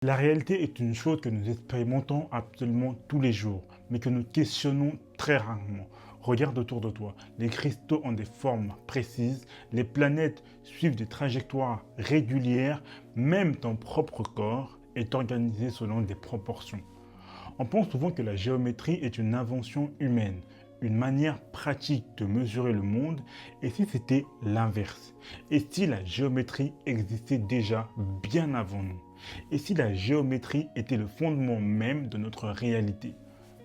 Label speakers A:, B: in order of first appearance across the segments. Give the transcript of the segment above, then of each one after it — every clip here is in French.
A: La réalité est une chose que nous expérimentons absolument tous les jours, mais que nous questionnons très rarement. Regarde autour de toi, les cristaux ont des formes précises, les planètes suivent des trajectoires régulières, même ton propre corps est organisé selon des proportions. On pense souvent que la géométrie est une invention humaine, une manière pratique de mesurer le monde, et si c'était l'inverse? Et si la géométrie existait déjà bien avant nous? Et si la géométrie était le fondement même de notre réalité?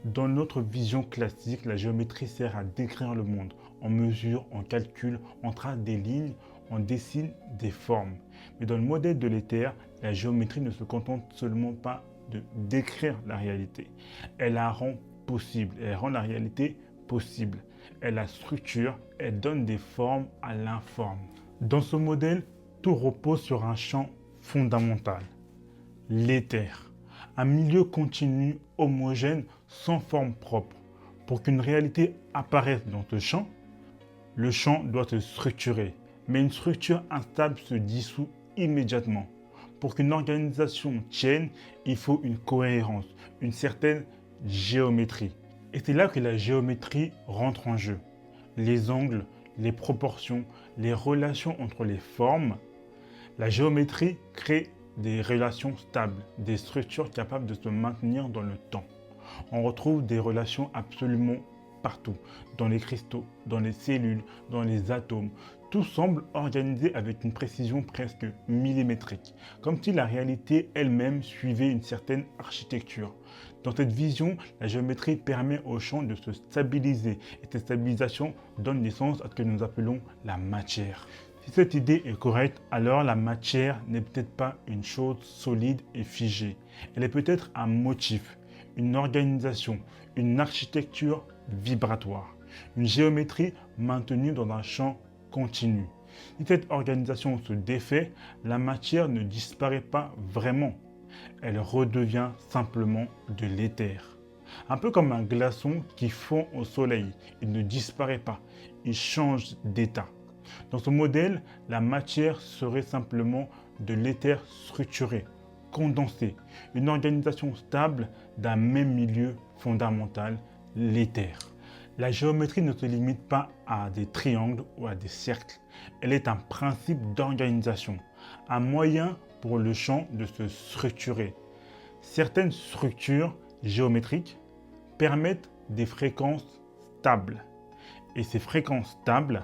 A: Dans notre vision classique, la géométrie sert à décrire le monde. On mesure, on calcule, on trace des lignes, on dessine des formes. Mais dans le modèle de l'éther, la géométrie ne se contente seulement pas de décrire la réalité. Elle la rend possible, elle rend la réalité possible. Elle la structure, elle donne des formes à l'informe. Dans ce modèle, tout repose sur un champ fondamental, l'éther. Un milieu continu, homogène, sans forme propre. Pour qu'une réalité apparaisse dans ce champ, le champ doit se structurer. Mais une structure instable se dissout immédiatement. Pour qu'une organisation tienne, il faut une cohérence, une certaine géométrie. Et c'est là que la géométrie rentre en jeu. Les angles, les proportions, les relations entre les formes. La géométrie crée des relations stables, des structures capables de se maintenir dans le temps. On retrouve des relations absolument partout, dans les cristaux, dans les cellules, dans les atomes. Tout semble organisé avec une précision presque millimétrique, comme si la réalité elle-même suivait une certaine architecture. Dans cette vision, la géométrie permet au champ de se stabiliser et cette stabilisation donne naissance à ce que nous appelons la matière. Si cette idée est correcte, alors la matière n'est peut-être pas une chose solide et figée. Elle est peut-être un motif, une organisation, une architecture vibratoire, une géométrie maintenue dans un champ continu. Si cette organisation se défait, la matière ne disparaît pas vraiment. Elle redevient simplement de l'éther. Un peu comme un glaçon qui fond au soleil. Il ne disparaît pas, il change d'état. Dans ce modèle, la matière serait simplement de l'éther structuré, condensé, une organisation stable d'un même milieu fondamental, l'éther. La géométrie ne se limite pas à des triangles ou à des cercles. Elle est un principe d'organisation, un moyen pour le champ de se structurer. Certaines structures géométriques permettent des fréquences stables. Et ces fréquences stables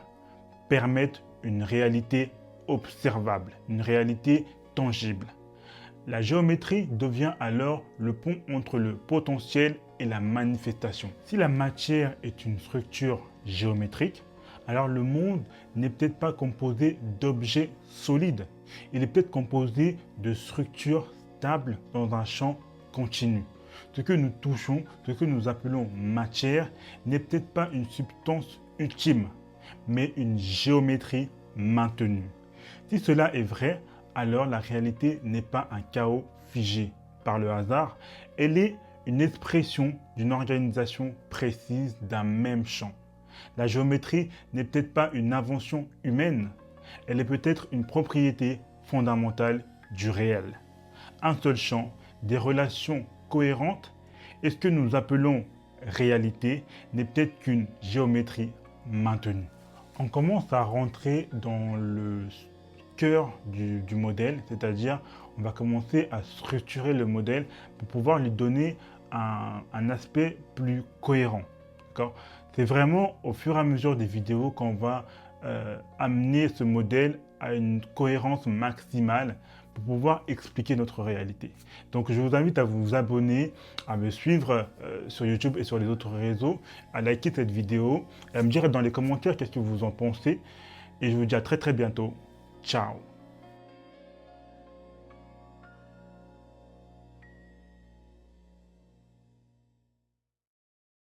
A: permettent une réalité observable, une réalité tangible. La géométrie devient alors le pont entre le potentiel et la manifestation. Si la matière est une structure géométrique, alors le monde n'est peut-être pas composé d'objets solides. Il est peut-être composé de structures stables dans un champ continu. Ce que nous touchons, ce que nous appelons matière, n'est peut-être pas une substance ultime, mais une géométrie maintenue. Si cela est vrai, alors la réalité n'est pas un chaos figé par le hasard, elle est une expression d'une organisation précise d'un même champ. La géométrie n'est peut-être pas une invention humaine, elle est peut-être une propriété fondamentale du réel. Un seul champ, des relations cohérentes, et ce que nous appelons réalité n'est peut-être qu'une géométrie maintenue. On commence à rentrer dans le cœur du modèle, c'est-à-dire on va commencer à structurer le modèle pour pouvoir lui donner un aspect plus cohérent. C'est vraiment au fur et à mesure des vidéos qu'on va amener ce modèle à une cohérence maximale pour pouvoir expliquer notre réalité. Donc je vous invite à vous abonner, à me suivre sur YouTube et sur les autres réseaux, à liker cette vidéo, et à me dire dans les commentaires qu'est-ce que vous en pensez. Et je vous dis à très bientôt. Ciao.